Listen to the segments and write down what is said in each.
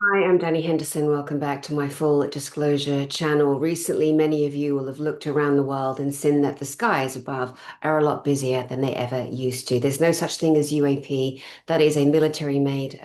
Hi, I'm Danny Henderson. Welcome back to my full disclosure channel. Recently, many of you will have looked around the world and seen that the skies above are a lot busier than they ever used to. There's no such thing as UAP. That is a military-made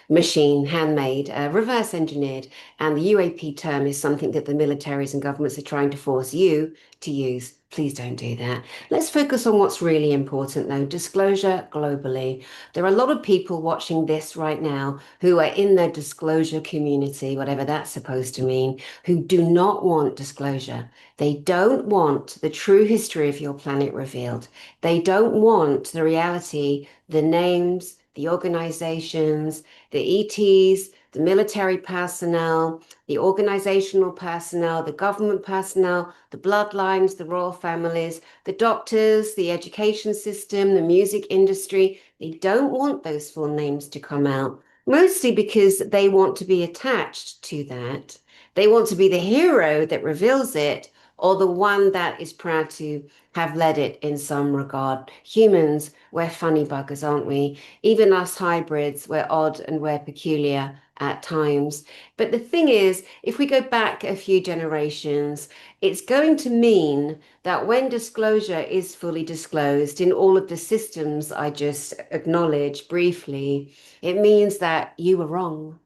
machine, handmade, reverse engineered. And the UAP term is something that the militaries and governments are trying to force you to use. Please don't do that. Let's focus on what's really important, though, disclosure globally. There are a lot of people watching this right now who are in the disclosure community, whatever that's supposed to mean, who do not want disclosure. They don't want the true history of your planet revealed. They don't want the reality, the names, the organizations, the ETs, the military personnel, the organizational personnel, the government personnel, the bloodlines, the royal families, the doctors, the education system, the music industry. They don't want those full names to come out, mostly because they want to be attached to that. They want to be the hero that reveals it or the one that is proud to have led it in some regard. Humans, we're funny buggers, aren't we? Even us hybrids, we're odd and we're peculiar at times. But the thing is, if we go back a few generations, it's going to mean that when disclosure is fully disclosed in all of the systems I just acknowledged briefly, it means that you were wrong.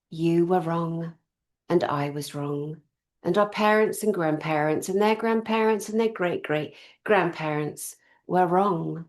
You were wrong, and I was wrong. And our parents and grandparents and their grandparents and their great great grandparents were wrong.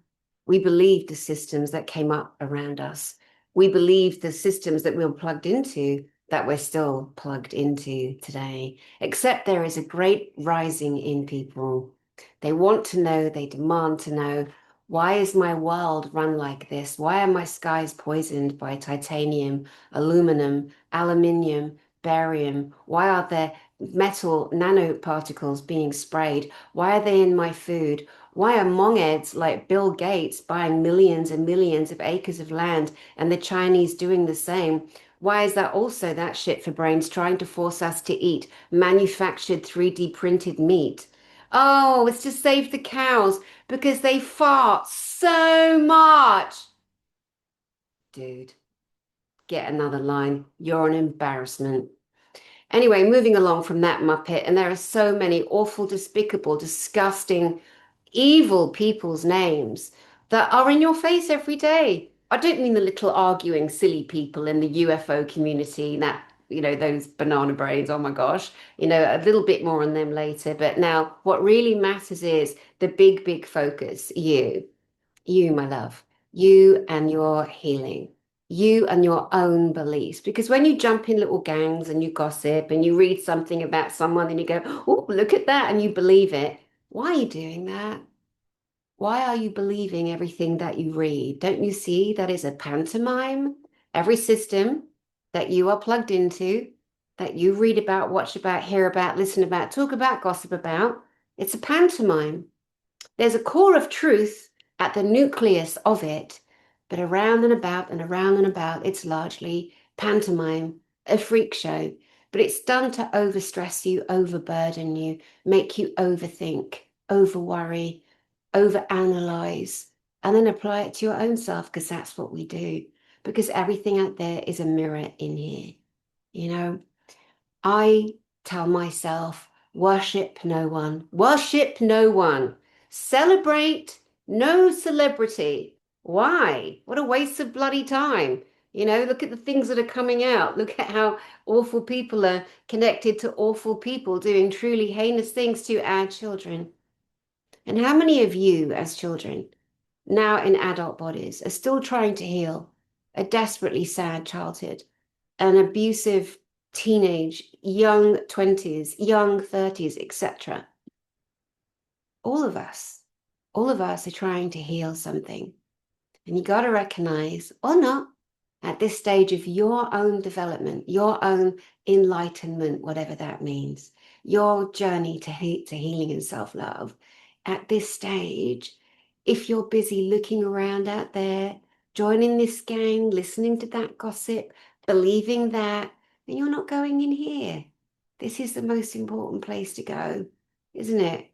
We believed the systems that came up around us. We believed the systems that we were plugged into that we're still plugged into today. Except there is a great rising in people. They want to know, they demand to know, why is my world run like this? Why are my skies poisoned by titanium, aluminum, aluminium, barium? Why are there metal nanoparticles being sprayed? Why are they in my food? Why are mongeds like Bill Gates buying millions and millions of acres of land and the Chinese doing the same? Why is that also that shit for brains trying to force us to eat manufactured 3D printed meat? Oh, it's to save the cows because they fart so much. Dude, get another line. You're an embarrassment. Anyway, moving along from that Muppet, and there are so many awful, despicable, disgusting, evil people's names that are in your face every day. I don't mean the little arguing, silly people in the UFO community that, those banana brains. Oh my gosh. A little bit more on them later. But now, what really matters is the big, big focus, you. You, my love, you and your healing, you and your own beliefs. Because when you jump in little gangs and you gossip and you read something about someone and you go, oh, look at that, and you believe it, why are you doing that? Why are you believing everything that you read? Don't you see that is a pantomime? Every system that you are plugged into, that you read about, watch about, hear about, listen about, talk about, gossip about, it's a pantomime. There's a core of truth at the nucleus of it, but around and about and around and about, it's largely pantomime, a freak show. But it's done to overstress you, overburden you, make you overthink, over worry, overanalyze, and then apply it to your own self because that's what we do. Because everything out there is a mirror in here. You know, I tell myself, worship no one, worship no one, celebrate no celebrity. Why? What a waste of bloody time. Look at the things that are coming out. Look at how awful people are connected to awful people doing truly heinous things to our children. And how many of you, as children, now in adult bodies, are still trying to heal a desperately sad childhood, an abusive teenage, young 20s, young 30s, etc. All of us are trying to heal something. And you got to recognize, or not, at this stage of your own development, your own enlightenment, whatever that means, your journey to healing and self-love, at this stage, if you're busy looking around out there, joining this gang, listening to that gossip, believing that, then you're not going in here. This is the most important place to go, isn't it?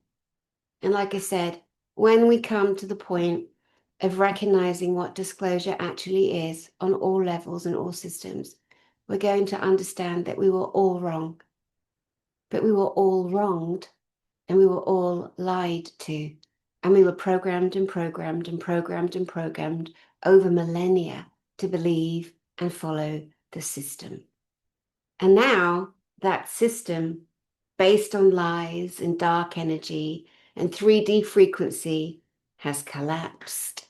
And like I said, when we come to the point of recognizing what disclosure actually is on all levels and all systems, we're going to understand that we were all wrong, but we were all wronged and we were all lied to. And we were programmed and programmed and programmed and programmed over millennia to believe and follow the system. And now that system, based on lies and dark energy and 3D frequency, has collapsed.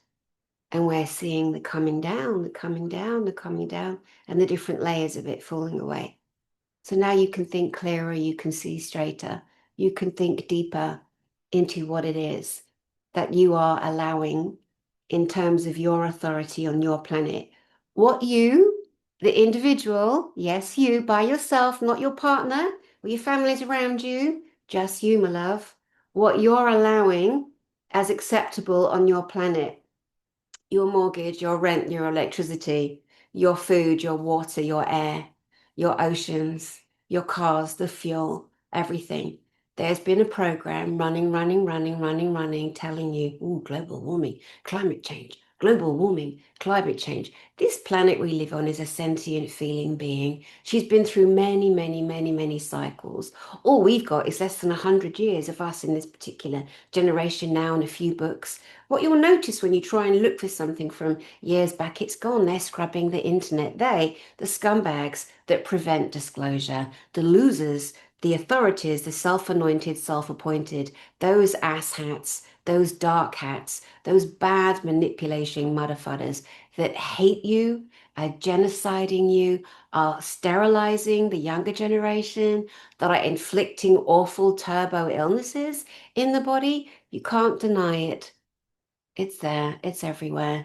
And we're seeing the coming down, the coming down, the coming down, and the different layers of it falling away. So now you can think clearer, you can see straighter, you can think deeper into what it is that you are allowing in terms of your authority on your planet. What you, the individual, yes, you by yourself, not your partner or your families around you, just you, my love, what you're allowing as acceptable on your planet, your mortgage, your rent, your electricity, your food, your water, your air, your oceans, your cars, the fuel, everything. There's been a program running, telling you, oh, global warming, climate change, global warming, climate change. This planet we live on is a sentient feeling being. She's been through many cycles. All we've got is less than 100 years of us in this particular generation now and a few books. What you'll notice when you try and look for something from years back, it's gone. They're scrubbing the internet. They, the scumbags that prevent disclosure, the losers, the authorities, the self-anointed, self-appointed, those ass hats, those dark hats, those bad manipulation motherfuckers that hate you, are genociding you, are sterilizing the younger generation, that are inflicting awful turbo illnesses in the body. You can't deny it. It's there, it's everywhere.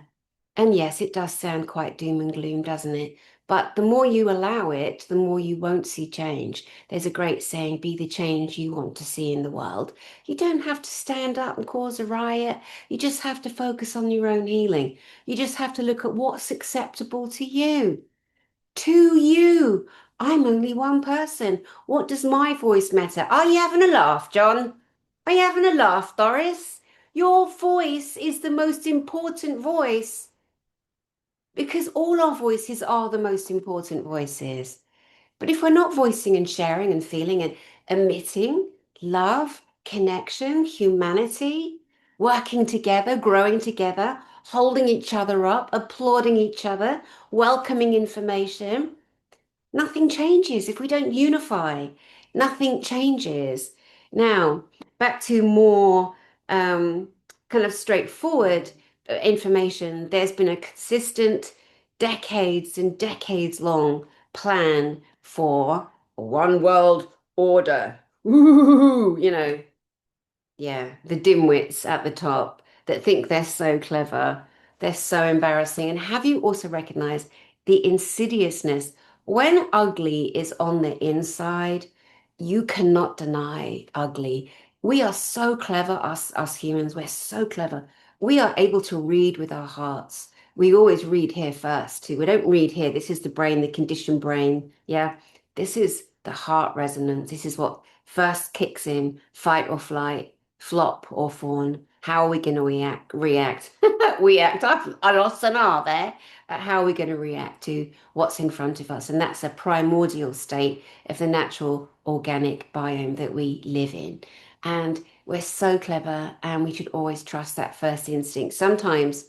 And yes, it does sound quite doom and gloom, doesn't it? But the more you allow it, the more you won't see change. There's a great saying, be the change you want to see in the world. You don't have to stand up and cause a riot. You just have to focus on your own healing. You just have to look at what's acceptable to you. To you. I'm only one person. What does my voice matter? Are you having a laugh, John? Are you having a laugh, Doris? Your voice is the most important voice because all our voices are the most important voices. But if we're not voicing and sharing and feeling and emitting love, connection, humanity, working together, growing together, holding each other up, applauding each other, welcoming information, nothing changes if we don't unify. Nothing changes. Now, back to more kind of straightforward information. There's been a consistent, decades and decades long plan for one world order. Ooh, yeah, the dimwits at the top that think they're so clever. They're so embarrassing. And have you also recognized the insidiousness? When ugly is on the inside, you cannot deny ugly. We are so clever, us humans, we're so clever. We are able to read with our hearts. We always read here first, too. We don't read here. This is the brain, the conditioned brain. Yeah. This is the heart resonance. This is what first kicks in, fight or flight, flop or fawn. How are we going to react? React. I lost an R there. How are we going to react to what's in front of us? And that's a primordial state of the natural organic biome that we live in. And we're so clever, and we should always trust that first instinct. Sometimes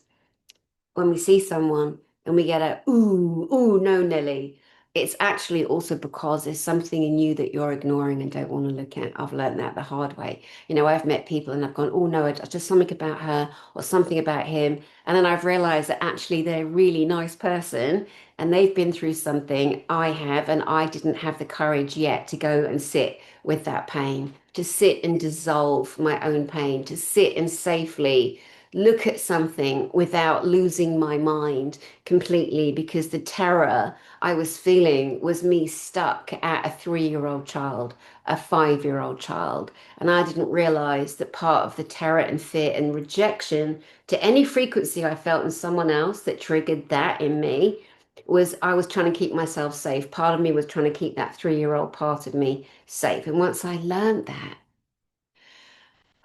when we see someone and we get a ooh, no, Nelly, it's actually also because there's something in you that you're ignoring and don't want to look at. I've learned that the hard way. I've met people and I've gone, oh no, it's just something about her or something about him. And then I've realized that actually they're a really nice person and they've been through something I have, and I didn't have the courage yet to go and sit with that pain, to sit and dissolve my own pain, to sit and safely look at something without losing my mind completely, because the terror I was feeling was me stuck at a 3-year-old child, a 5-year-old child. And I didn't realize that part of the terror and fear and rejection to any frequency I felt in someone else that triggered that in me was I was trying to keep myself safe. Part of me was trying to keep that 3-year-old part of me safe. And once I learned that,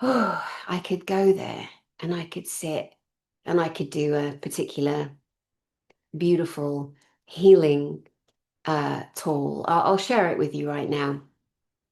oh, I could go there and I could sit and I could do a particular beautiful healing tool. I'll share it with you right now.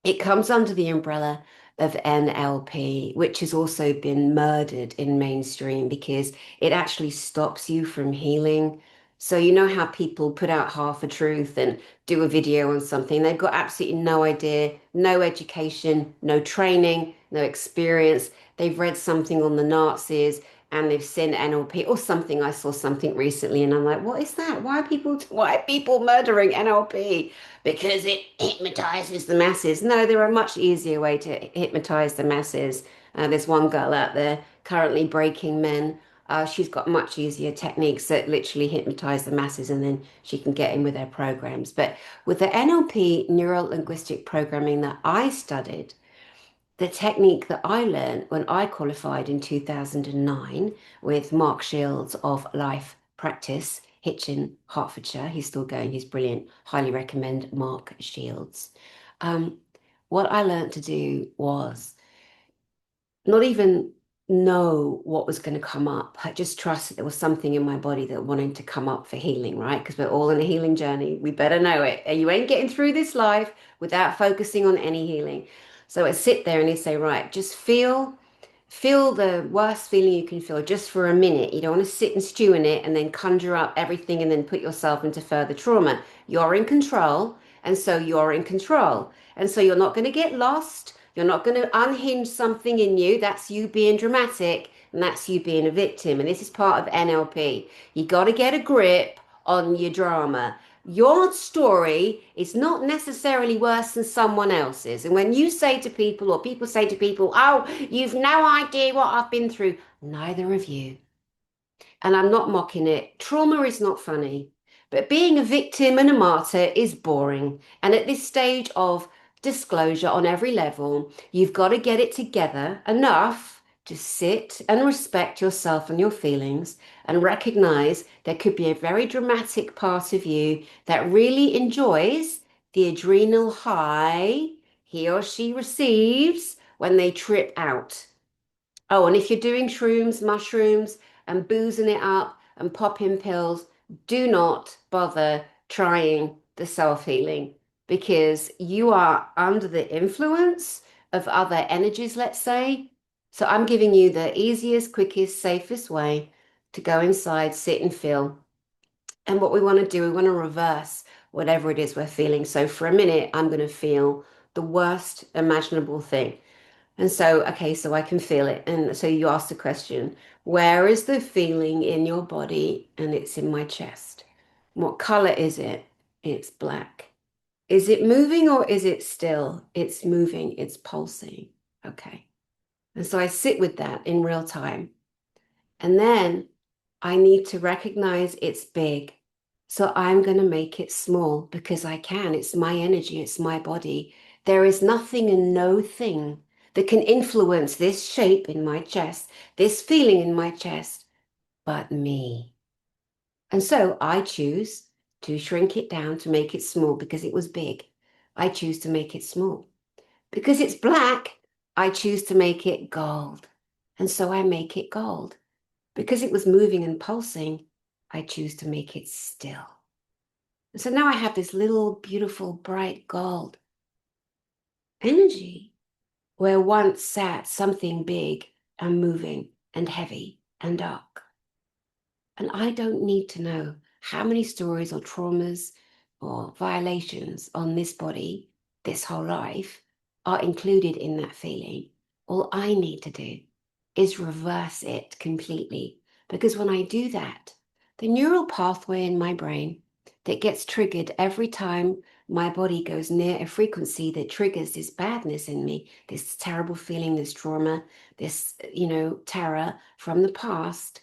It comes under the umbrella of NLP, which has also been murdered in mainstream because it actually stops you from healing. So, you know how people put out half a truth and do a video on something? They've got absolutely no idea, no education, no training, no experience. They've read something on the Nazis and they've seen NLP or something. I saw something recently and I'm like, what is that? Why are people murdering NLP? Because it hypnotizes the masses. No, there are a much easier way to hypnotize the masses. There's one girl out there currently breaking men. She's got much easier techniques that literally hypnotize the masses and then she can get in with their programs. But with the NLP, neuro linguistic programming that I studied, the technique that I learned when I qualified in 2009 with Mark Shields of Life Practice, Hitchin, Hertfordshire. He's still going, he's brilliant. Highly recommend Mark Shields. Um, what I learned to do was not even know what was going to come up. I just trust that there was something in my body that wanted to come up for healing, right? Because we're all in a healing journey. We better know it. And you ain't getting through this life without focusing on any healing. So I sit there and you say, right, just feel the worst feeling you can feel just for a minute. You don't want to sit and stew in it and then conjure up everything and then put yourself into further trauma. You're in control, and so you're in control. And so you're not going to get lost. You're not going to unhinge something in you. That's you being dramatic, and that's you being a victim. And this is part of NLP. You got to get a grip on your drama. Your story is not necessarily worse than someone else's. And when you say to people, or people say to people, oh, you've no idea what I've been through, neither of you. And I'm not mocking it. Trauma is not funny, but being a victim and a martyr is boring. And at this stage of disclosure on every level, you've got to get it together enough to sit and respect yourself and your feelings and recognize there could be a very dramatic part of you that really enjoys the adrenal high he or she receives when they trip out. Oh, and if you're doing shrooms, mushrooms, and boozing it up and popping pills, do not bother trying the self-healing because you are under the influence of other energies, let's say. So I'm giving you the easiest, quickest, safest way to go inside, sit and feel. And what we want to do, we want to reverse whatever it is we're feeling. So for a minute, I'm going to feel the worst imaginable thing. And so, okay, so I can feel it. And so you ask the question, where is the feeling in your body? And it's in my chest. What color is it? It's black. Is it moving or is it still? It's moving, it's pulsing. Okay. And so I sit with that in real time. And then I need to recognize it's big. So I'm going to make it small because I can. It's my energy, it's my body. There is nothing and no thing that can influence this shape in my chest, this feeling in my chest, but me. And so I choose to shrink it down to make it small because it was big. I choose to make it small. Because it's black, I choose to make it gold. And so I make it gold. Because it was moving and pulsing, I choose to make it still. So now I have this little beautiful bright gold energy where once sat something big and moving and heavy and dark. And I don't need to know how many stories or traumas or violations on this body, this whole life, are included in that feeling. All I need to do is reverse it completely. Because when I do that, the neural pathway in my brain that gets triggered every time my body goes near a frequency that triggers this badness in me, this terrible feeling, this trauma, this, terror from the past,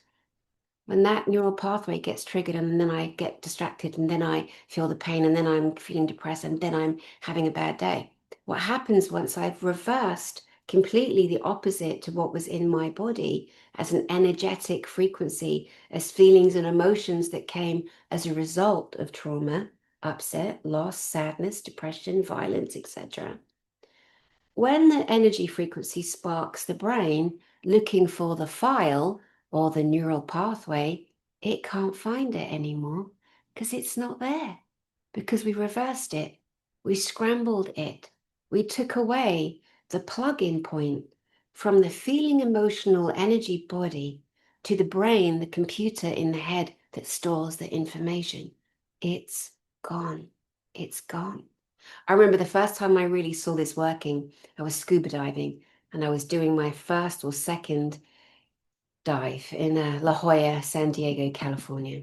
when that neural pathway gets triggered and then I get distracted and then I feel the pain and then I'm feeling depressed and then I'm having a bad day. What happens once I've reversed completely the opposite to what was in my body as an energetic frequency, as feelings and emotions that came as a result of trauma, upset, loss, sadness, depression, violence, etc. When the energy frequency sparks the brain looking for the file or the neural pathway, it can't find it anymore because it's not there. because we reversed it. We scrambled it. We took away the plug-in point from the feeling, emotional, energy body to the brain, the computer in the head that stores the information. It's gone. It's gone. I remember the first time I really saw this working, I was scuba diving and I was doing my first or second dive in La Jolla, San Diego, California.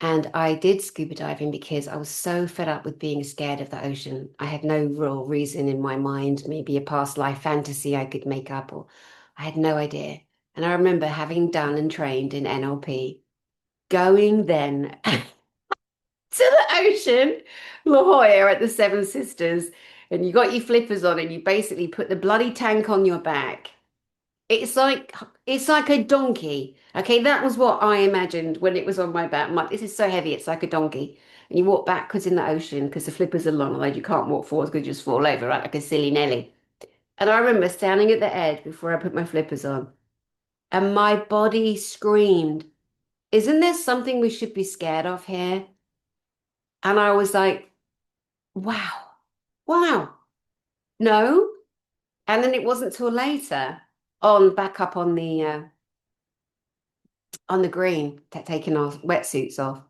And I did scuba diving because I was so fed up with being scared of the ocean. I had no real reason in my mind, maybe a past life fantasy I could make up, or I had no idea. And I remember having done and trained in NLP, going then to the ocean, La Jolla at the Seven Sisters, and you got your flippers on and you basically put the bloody tank on your back. It's like it's like a donkey. Okay, that was what I imagined when it was on my back. This is so heavy, it's like a donkey. And you walk backwards in the ocean because the flippers are long, although you can't walk forwards because you just fall over, right? Like a silly Nelly. And I remember standing at the edge before I put my flippers on, and my body screamed, "Isn't there something we should be scared of here?" And I was like, wow, wow, no. And then it wasn't till later on back up on the green, taking our wetsuits off,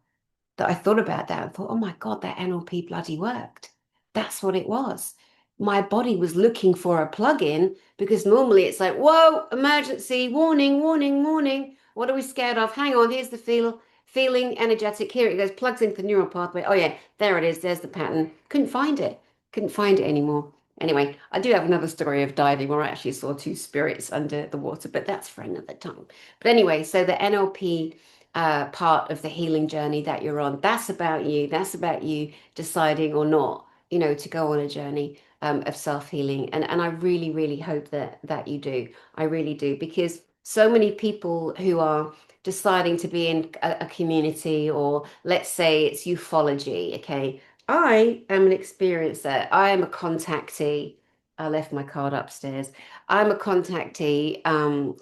that I thought about that and thought, oh my God, that NLP bloody worked. That's what it was. My body was looking for a plug-in because normally it's like, whoa, emergency, warning, warning, warning. What are we scared of? Hang on, here's the feeling energetic. Here it goes, plugs into the neural pathway. Oh yeah, there it is. There's the pattern. Couldn't find it. Couldn't find it anymore. Anyway, I do have another story of diving where I actually saw two spirits under the water, but that's for another time. But anyway, so the NLP part of the healing journey that you're on. That's about you. That's about you deciding or not, to go on a journey of self-healing. And I really, really hope that you do. I really do, because so many people who are deciding to be in a community, or let's say it's ufology, okay? I am an experiencer. I am a contactee. I left my card upstairs. I'm a contactee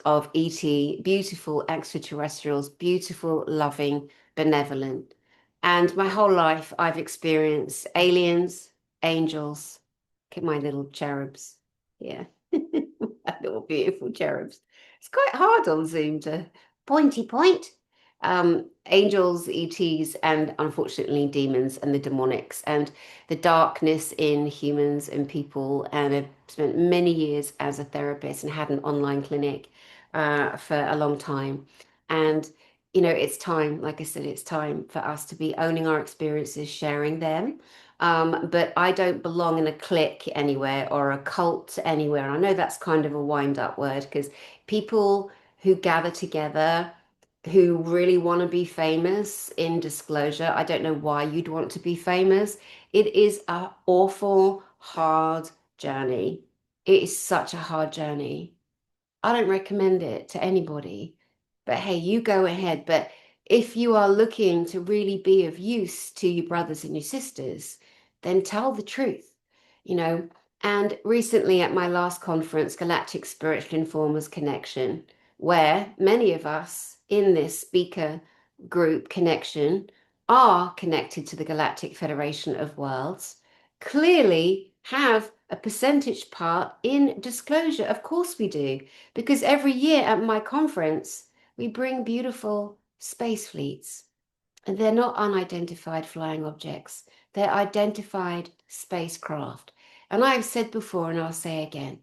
of ET, beautiful extraterrestrials, beautiful, loving, benevolent. And my whole life, I've experienced aliens, angels. Look at my little cherubs. Yeah, my little beautiful cherubs. It's quite hard on Zoom to pointy point. Angels, ETs, and unfortunately demons and the demonics and the darkness in humans and people. And I've spent many years as a therapist and had an online clinic for a long time. And it's time, like I said, it's time for us to be owning our experiences, sharing them. But I don't belong in a clique anywhere or a cult anywhere. I know that's kind of a wind-up word, because people who gather together who really want to be famous in disclosure. I don't know why you'd want to be famous. It is an awful, hard journey. It is such a hard journey. I don't recommend it to anybody. But hey, you go ahead. But if you are looking to really be of use to your brothers and your sisters, then tell the truth, you know. And recently at my last conference, Galactic Spiritual Informers Connection, where many of us in this speaker group connection are connected to the Galactic Federation of Worlds, clearly have a percentage part in disclosure. Of course we do, because every year at my conference, we bring beautiful space fleets. And they're not unidentified flying objects, they're identified spacecraft. And I've said before, and I'll say again,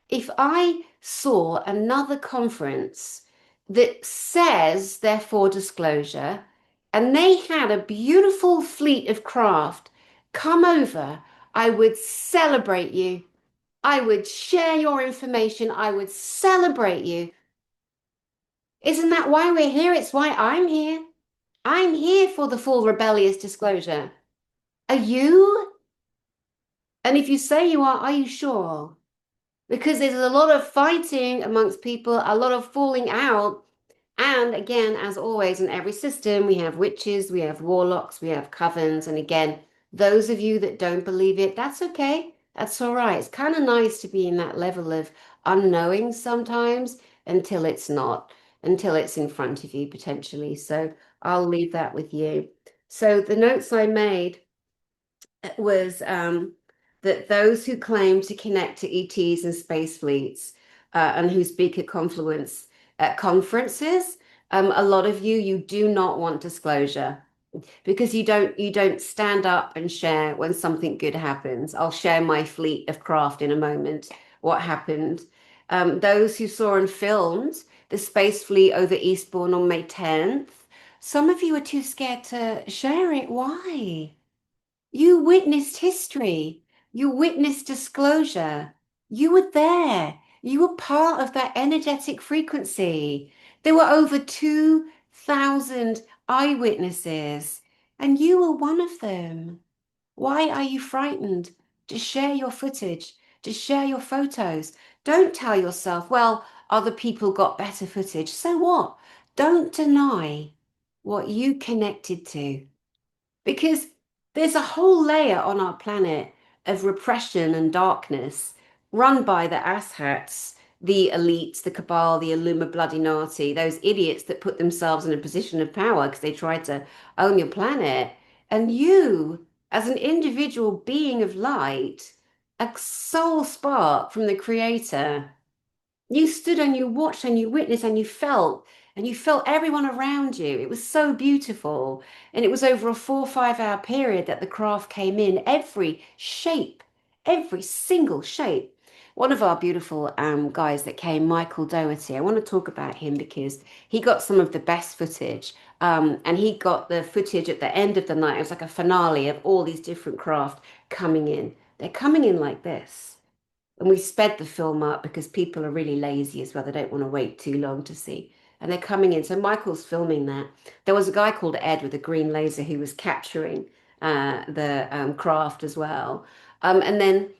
if I saw another conference that says they're for disclosure, and they had a beautiful fleet of craft come over, I would celebrate you. I would share your information. I would celebrate you. Isn't that why we're here? It's why I'm here. I'm here for the full rebellious disclosure. Are you? And if you say you are you sure? Because there's a lot of fighting amongst people, a lot of falling out. And again, as always, in every system, we have witches, we have warlocks, we have covens. And again, those of you that don't believe it, that's okay. That's all right. It's kind of nice to be in that level of unknowing sometimes until it's not, until it's in front of you potentially. So I'll leave that with you. So the notes I made. was that those who claim to connect to ETs and space fleets and who speak at confluence at conferences, a lot of you do not want disclosure because you don't stand up and share when something good happens. I'll share my fleet of craft in a moment. What happened? Those who saw and filmed the space fleet over Eastbourne on May 10th, some of you are too scared to share it. Why? You witnessed history. You witnessed disclosure. You were there. You were part of that energetic frequency. There were over 2,000 eyewitnesses, and you were one of them. Why are you frightened to share your footage, to share your photos? Don't tell yourself, well, other people got better footage. So what? Don't deny what you connected to. Because there's a whole layer on our planet of repression and darkness run by the asshats, the elites, the cabal, the Illuminati, those idiots that put themselves in a position of power because they tried to own your planet. And you, as an individual being of light, a soul spark from the creator, you stood and you watched and you witnessed and you felt everyone around you. It was so beautiful. And it was over a 4 or 5 hour period that the craft came in, every shape, every single shape. One of our beautiful guys that came, Michael Doherty, I want to talk about him because he got some of the best footage. And he got the footage at the end of the night. It was like a finale of all these different craft coming in. They're coming in like this. And we sped the film up because people are really lazy as well. They don't want to wait too long to see. And they're coming in. So Michael's filming that. There was a guy called Ed with a green laser who was capturing the craft as well. And then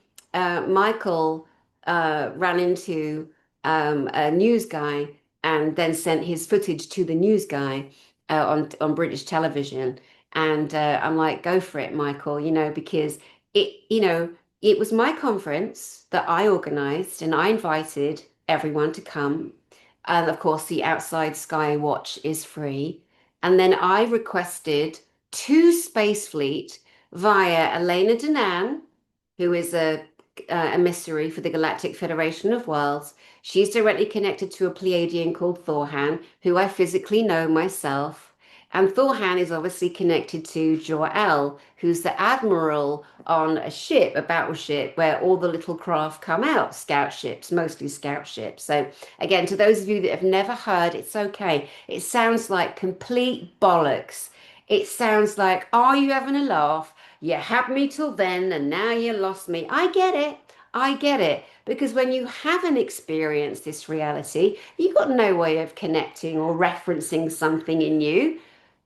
Michael ran into a news guy and then sent his footage to the news guy on British television. And I'm like, go for it, Michael, because it was my conference that I organized and I invited everyone to come. And of course, the outside sky watch is free. And then I requested two Space Fleet via Elena Danan, who is a emissary for the Galactic Federation of Worlds. She's directly connected to a Pleiadian called Thorhan, who I physically know myself. And Thorhan is obviously connected to Jor-El, who's the admiral on a ship, a battleship, where all the little craft come out, scout ships, mostly scout ships. So again, to those of you that have never heard, it's okay. It sounds like complete bollocks. It sounds like, are you having a laugh? You had me till then, and now you lost me. I get it. I get it. Because when you haven't experienced this reality, you've got no way of connecting or referencing something in you.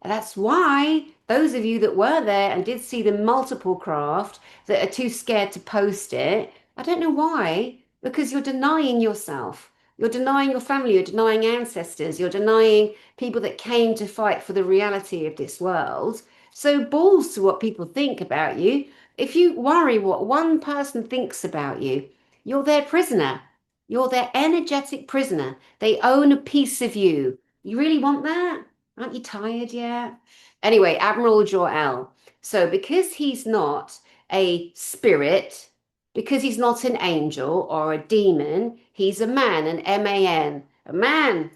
That's why those of you that were there and did see the multiple craft that are too scared to post it, I don't know why, because you're denying yourself. You're denying your family, you're denying ancestors, you're denying people that came to fight for the reality of this world. So, balls to what people think about you. If you worry what one person thinks about you, you're their prisoner. You're their energetic prisoner. They own a piece of you. You really want that? Aren't you tired yet? Anyway, Admiral Jor-El. So, because he's not a spirit, because he's not an angel or a demon, he's a man, an man, a man,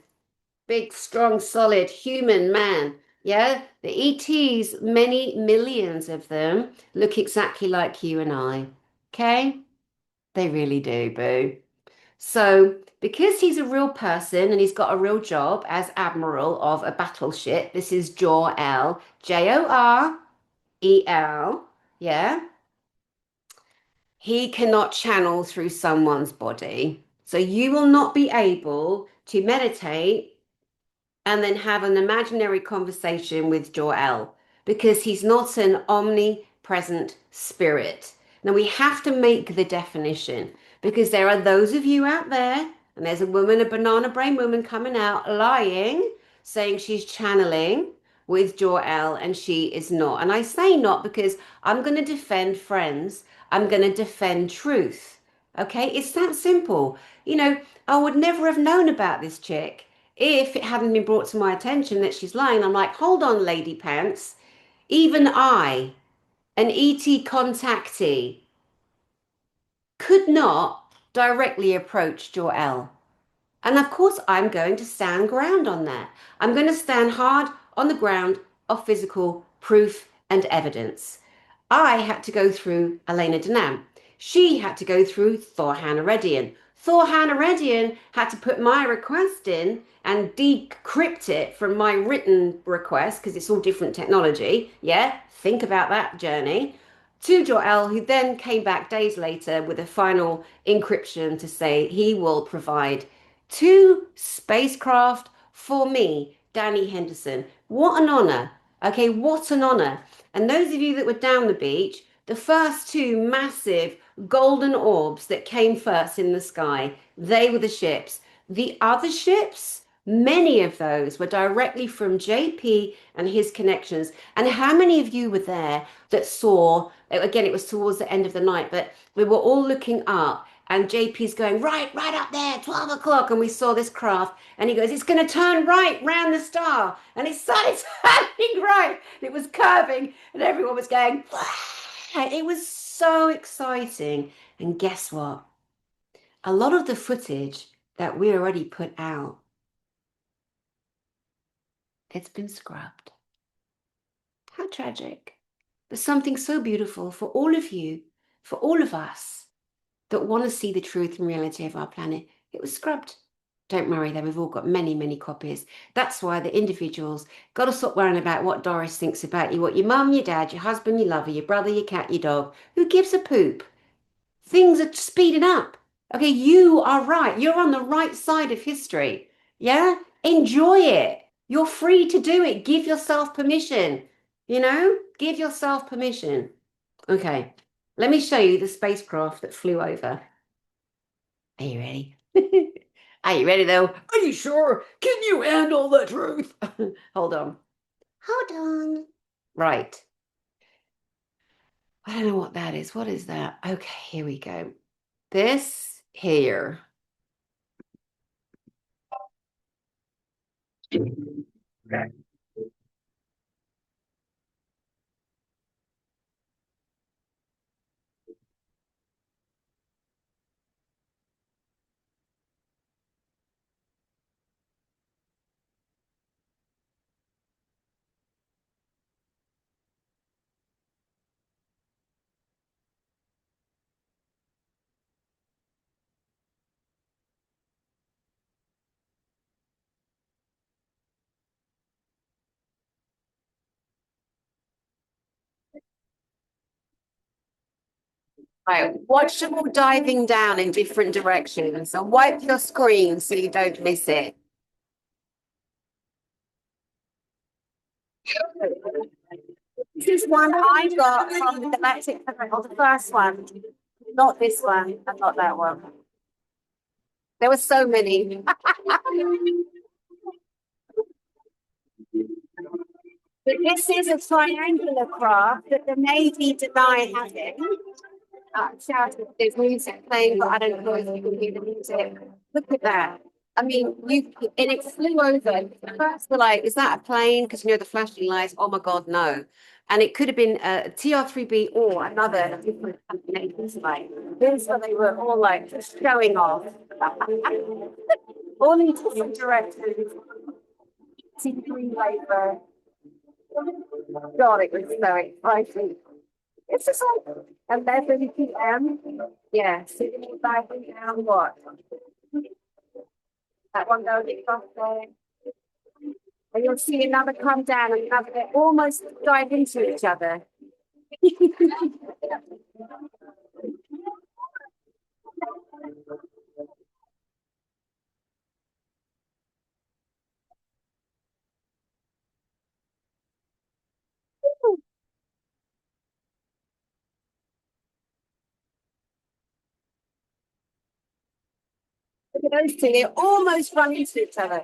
big, strong, solid human man. Yeah, the ETs, many millions of them, look exactly like you and I. Okay? They really do, boo. So, because he's a real person and he's got a real job as admiral of a battleship, this is Jor-El, Jorel, yeah, he cannot channel through someone's body. So, you will not be able to meditate and then have an imaginary conversation with Jor-El because he's not an omnipresent spirit. Now we have to make the definition because there are those of you out there, and there's a woman, a banana brain woman coming out lying, saying she's channeling with Jor-El and she is not. And I say not because I'm going to defend friends, I'm going to defend truth. Okay, it's that simple. I would never have known about this chick if it hadn't been brought to my attention that she's lying. I'm like, hold on, lady pants. Even I, an ET contactee could not directly approach Jor-El. And of course, I'm going to stand ground on that. I'm going to stand hard on the ground of physical proof and evidence. I had to go through Elena Denham. She had to go through Thor Hanaredian. Thor Hanaredian had to put my request in and decrypt it from my written request because it's all different technology. Yeah, think about that journey. To Jor-El, who then came back days later with a final encryption to say he will provide two spacecraft for me, Danny Henderson. What an honor. Okay, what an honor. And those of you that were down the beach, the first two massive golden orbs that came first in the sky, they were the ships. The other ships, many of those were directly from JP and his connections. And how many of you were there that saw, again, it was towards the end of the night, but we were all looking up and JP's going, right up there, 12 o'clock. And we saw this craft. And he goes, it's going to turn right round the star. And it started turning right. It was curving. And everyone was going, "Wah!" It was so exciting. And guess what? A lot of the footage that we already put out, it's been scrubbed. How tragic. But something so beautiful for all of you, for all of us that want to see the truth and reality of our planet. It was scrubbed. Don't worry though, we've all got many, many copies. That's why the individuals got to stop worrying about what Doris thinks about you, what your mum, your dad, your husband, your lover, your brother, your cat, your dog. Who gives a poop? Things are speeding up. Okay, you are right. You're on the right side of history. Yeah? Enjoy it. You're free to do it. Give yourself permission. Give yourself permission. Okay, let me show you the spacecraft that flew over. Are you ready? Are you ready though? Are you sure? Can you handle the truth? Hold on. Hold on. Right. I don't know what that is. What is that? Okay, here we go. This here. Right, watch them all diving down in different directions and wipe your screen so you don't miss it. This is one I got from the Galactic Federation, the first one, not this one, and not that one. There were so many. But this is a triangular craft that the Navy deny having. Shout if there's music playing, but I don't know if you can hear the music. Look at that. I mean, and it flew over. First, we're like, is that a plane? Because the flashing lights. Oh my God, no. And it could have been a TR-3B or another different company. Like this, where they were all like just showing off, all in different directions. See the green labor. God, it was so exciting. It's just like 11 p.m. Yeah, sitting back down, what? That one going across there. And you'll see another come down and another, they almost dive into each other. Look at those two, they almost run into each other.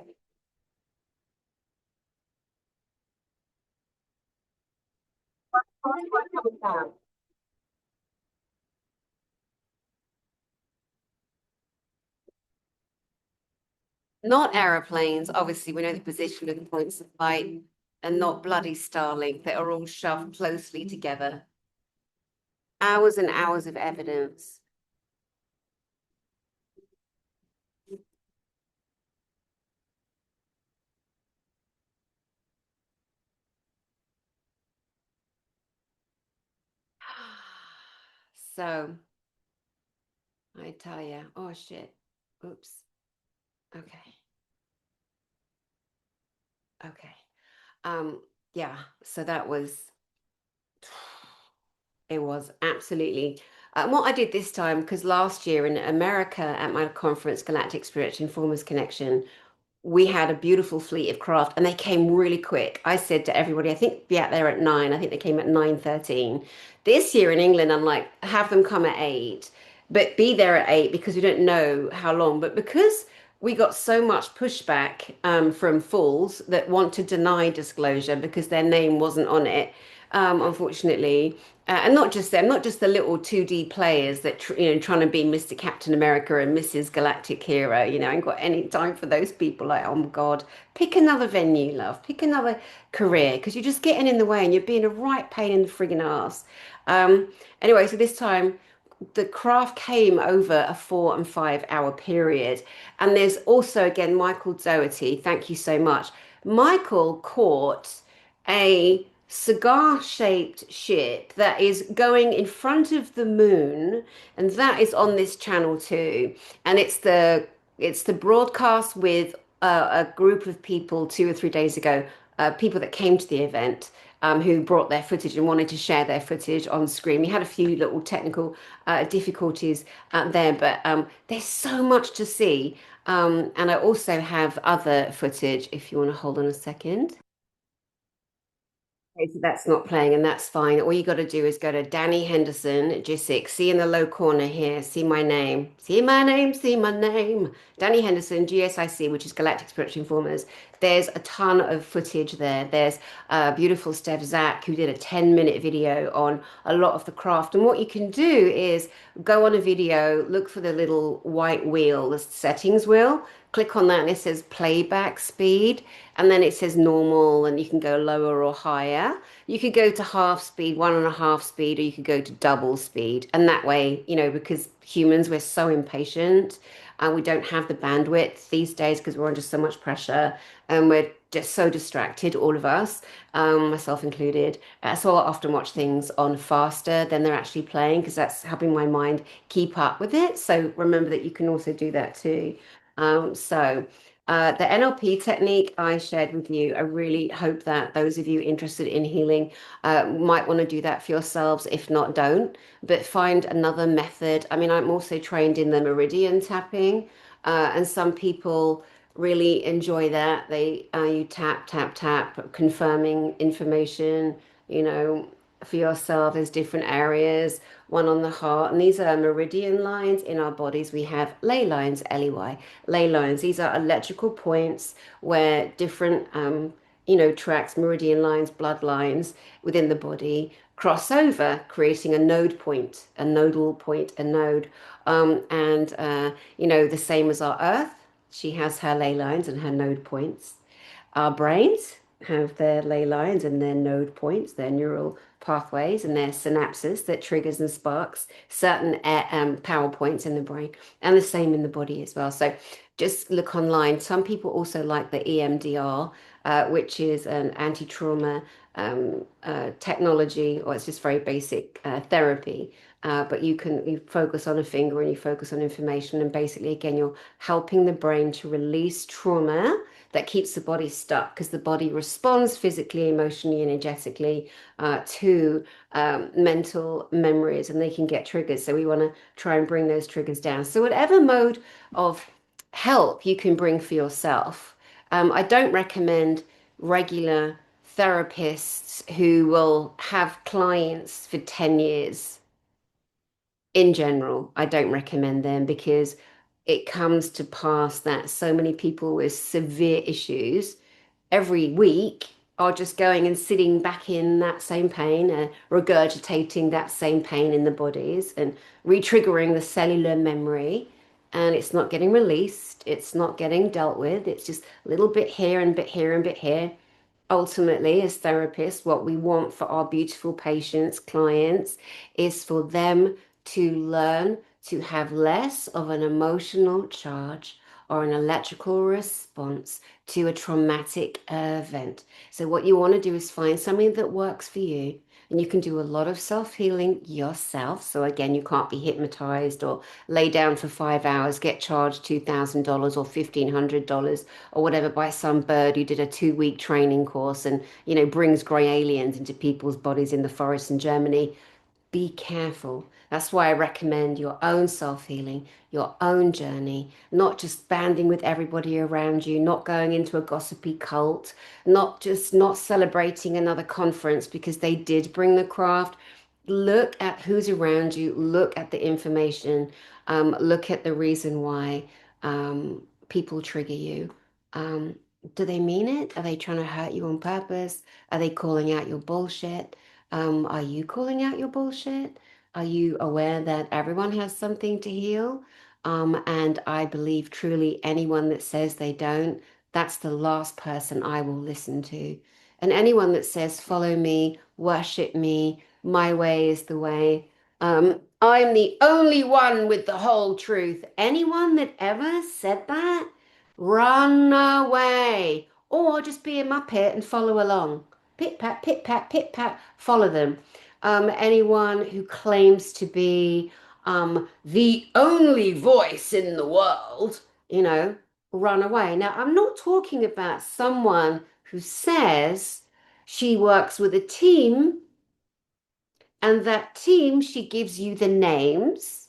Not aeroplanes, obviously, we know the position of the points of light, and not bloody Starlink that are all shoved closely together. Hours and hours of evidence. So I tell you, oh shit. Oops. Okay. Okay. Yeah. So that was, it was absolutely. What I did this time, because last year in America at my conference, Galactic Spirit Informers Connection, we had a beautiful fleet of craft and they came really quick. I said to everybody, I think be out there at 9. I think they came at 9:13. This year in England, I'm like, have them come at 8, but be there at 8 because we don't know how long. But because we got so much pushback from fools that want to deny disclosure because their name wasn't on it, unfortunately. And not just them, not just the little 2D players that trying to be Mr. Captain America and Mrs. Galactic Hero. I ain't got any time for those people. Like, oh my God, pick another venue, love. Pick another career because you're just getting in the way and you're being a right pain in the friggin' ass. Anyway, so this time the craft came over a 4 and 5 hour period. And there's also, again, Michael Doherty. Thank you so much. Michael caught a cigar-shaped ship that is going in front of the moon, and that is on this channel too. And it's the broadcast with a group of people 2 or 3 days ago, people that came to the event. Who brought their footage and wanted to share their footage on screen. We had a few little technical difficulties there, but there's so much to see. And I also have other footage if you want to hold on a second. Okay, so that's not playing, and that's fine. All you got to do is go to Danny Henderson, G6. See in the low corner here, see my name. See my name, see my name. Danny Henderson, GSIC, which is Galactic Spiritual Informers. There's a ton of footage there. There's beautiful Steph Zach, who did a 10-minute video on a lot of the craft. And what you can do is go on a video, look for the little white wheel, the settings wheel. Click on that and it says playback speed, and then it says normal, and you can go lower or higher. You could go to half speed, 1.5 speed, or you could go to double speed. And that way, because humans, we're so impatient and we don't have the bandwidth these days because we're under so much pressure and we're just so distracted, all of us, myself included. So I often watch things on faster than they're actually playing because that's helping my mind keep up with it. So remember that you can also do that too. The NLP technique I shared with you, I really hope that those of you interested in healing might want to do that for yourselves. If not, don't. But find another method. I mean, I'm also trained in the meridian tapping, and some people really enjoy that. You tap, tap, tap, confirming information, you know, for yourself. There's different areas, one on the heart, and these are meridian lines in our bodies. We have ley lines, Ley, ley lines. These are electrical points where different, tracks, meridian lines, blood lines within the body cross over, creating a node point, a nodal point, a node. The same as our Earth, she has her ley lines and her node points. Our brains have their ley lines and their node points, their neural pathways and their synapses that triggers and sparks certain power points in the brain, and the same in the body as well. So just look online. Some people also like the EMDR, which is an anti-trauma technology, or it's just very basic therapy. But you focus on a finger and you focus on information, and basically, again, you're helping the brain to release trauma that keeps the body stuck because the body responds physically, emotionally, energetically to mental memories, and they can get triggered. So we want to try and bring those triggers down. So whatever mode of help you can bring for yourself. I don't recommend regular therapists who will have clients for 10 years in general. I don't recommend them because it comes to pass that so many people with severe issues every week are just going and sitting back in that same pain, regurgitating that same pain in the bodies and re-triggering the cellular memory. And it's not getting released, it's not getting dealt with, it's just a little bit here and bit here and bit here. ultimately, as therapists, what we want for our beautiful patients, clients, is for them to learn to have less of an emotional charge or an electrical response to a traumatic event. So, what you want to do is find something that works for you. And you can do a lot of self-healing yourself. So again, you can't be hypnotized or lay down for 5 hours, get charged $2,000 or $1,500 or whatever by some bird who did a 2-week training course and, brings grey aliens into people's bodies in the forest in Germany. Be careful. That's why I recommend your own self-healing, your own journey, not just banding with everybody around you, not going into a gossipy cult, not celebrating another conference because they did bring the craft. Look at who's around you, look at the information, look at the reason why people trigger you. Um, do they mean it? Are they trying to hurt you on purpose? Are they calling out your bullshit? Are you calling out your bullshit? Are you aware that everyone has something to heal? And I believe truly anyone that says they don't, that's the last person I will listen to. And anyone that says, follow me, worship me, my way is the way. I'm the only one with the whole truth. Anyone that ever said that, run away or just be in my pit and follow along. Pit pat, pit pat, follow them. Anyone who claims to be the only voice in the world, you know, run away. Now, I'm not talking about someone who says she works with a team and that team, she gives you the names,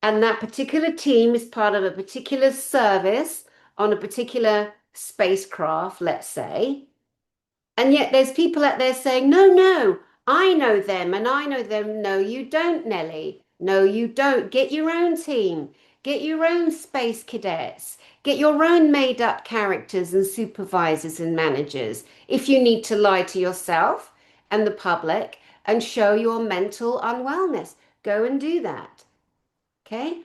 and that particular team is part of a particular service on a particular spacecraft, let's say. And yet there's people out there saying, no, no, I know them and I know them. No, you don't, Nelly. No, you don't. Get your own team. Get your own space cadets. Get your own made up characters and supervisors and managers if you need to lie to yourself and the public and show your mental unwellness. Go and do that. Okay?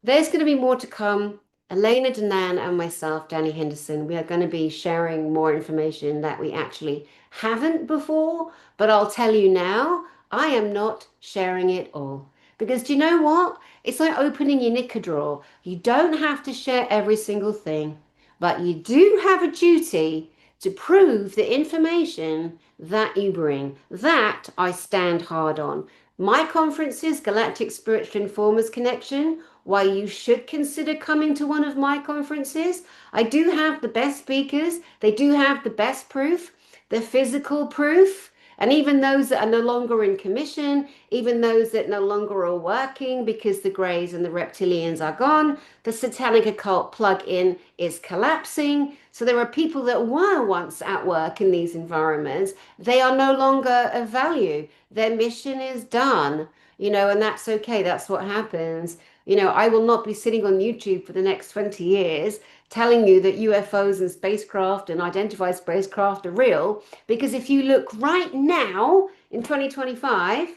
There's going to be more to come. Elena Danan and myself, Danny Henderson, we are going to be sharing more information that we actually haven't before, but I'll tell you now, I am not sharing it all. Because do you know what? It's like opening your knicker drawer. You don't have to share every single thing, but you do have a duty to prove the information that you bring. That I stand hard on. My conferences, Galactic Spiritual Informers Connection, why you should consider coming to one of my conferences. I do have the best speakers, they do have the best proof, the physical proof. And even those that are no longer in commission, even those that no longer are working because the greys and the reptilians are gone, the satanic occult plug-in is collapsing. So there are people that were once at work in these environments. They are no longer of value. Their mission is done, and that's okay. That's what happens. I will not be sitting on YouTube for the next 20 years telling you that UFOs and spacecraft and identified spacecraft are real, because if you look right now in 2025,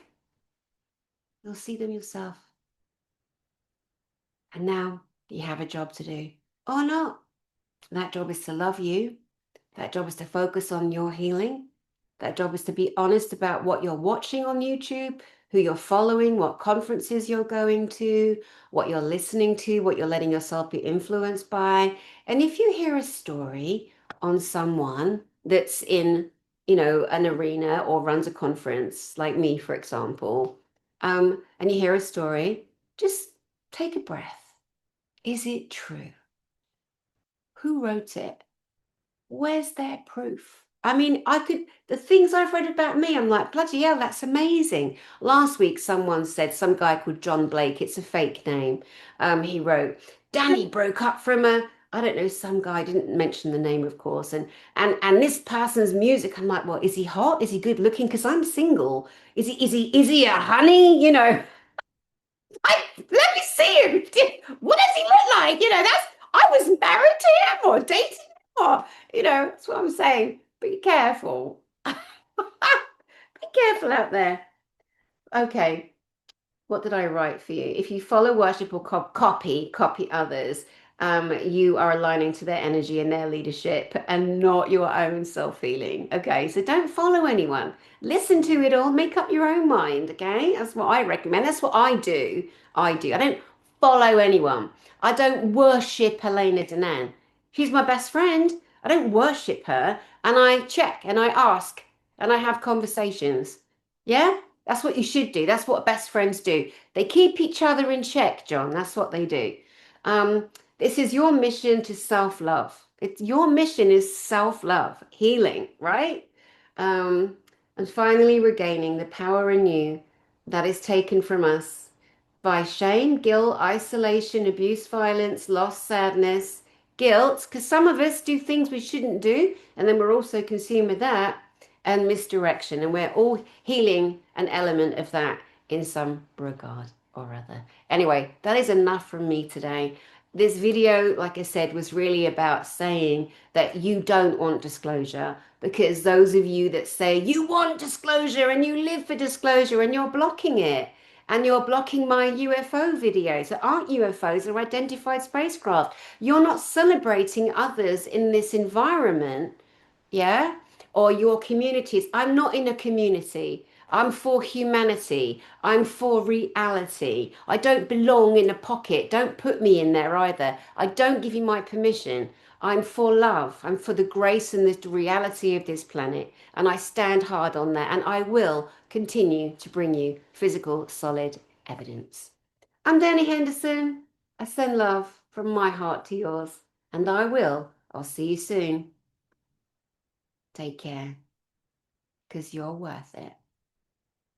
you'll see them yourself. And now you have a job to do or not. And that job is to love you. That job is to focus on your healing. That job is to be honest about what you're watching on YouTube, who you're following, what conferences you're going to, what you're listening to, what you're letting yourself be influenced by. And if you hear a story on someone that's in, an arena or runs a conference, like me, for example, and you hear a story, just take a breath. Is it true? Who wrote it? Where's their proof? I mean, the things I've read about me, I'm like, bloody hell, that's amazing. Last week, someone said, some guy called John Blake, it's a fake name. He wrote, Danny broke up from I don't know, some guy, didn't mention the name, of course. And this person's music, I'm like, well, is he hot? Is he good looking? Because I'm single. Is he a honey? Let me see him. What does he look like? I was married to him or dating him or, that's what I'm saying. Be careful. Be careful out there. Okay, what did I write for you? If you follow, worship, or copy others, you are aligning to their energy and their leadership and not your own self-healing. Okay, so don't follow anyone. Listen to it all, make up your own mind. Okay, that's what I recommend. That's what I do. I don't follow anyone. I don't worship Helena Denan. She's my best friend. I don't worship her. And I check and I ask and I have conversations. Yeah, that's what you should do. That's what best friends do. They keep each other in check, John. That's what they do. Um, this is your mission to self-love. It's your mission is self-love, healing, right? Um, and finally regaining the power in you that is taken from us by shame, guilt, isolation, abuse, violence, loss, sadness, guilt, because some of us do things we shouldn't do, and then we're also consumed with that, and misdirection. And we're all healing an element of that in some regard or other. Anyway, that is enough from me today. This video, like I said, was really about saying that you don't want disclosure, because those of you that say you want disclosure and you live for disclosure and you're blocking it, and you're blocking my UFO videos that aren't UFOs, are identified spacecraft. You're not celebrating others in this environment, yeah, or your communities. I'm not in a community. I'm for humanity. I'm for reality. I don't belong in a pocket. Don't put me in there either. I don't give you my permission. I'm for love. I'm for the grace and the reality of this planet. And I stand hard on that. And I will continue to bring you physical, solid evidence. I'm Danny Henderson. I send love from my heart to yours. And I will. I'll see you soon. Take care, because you're worth it.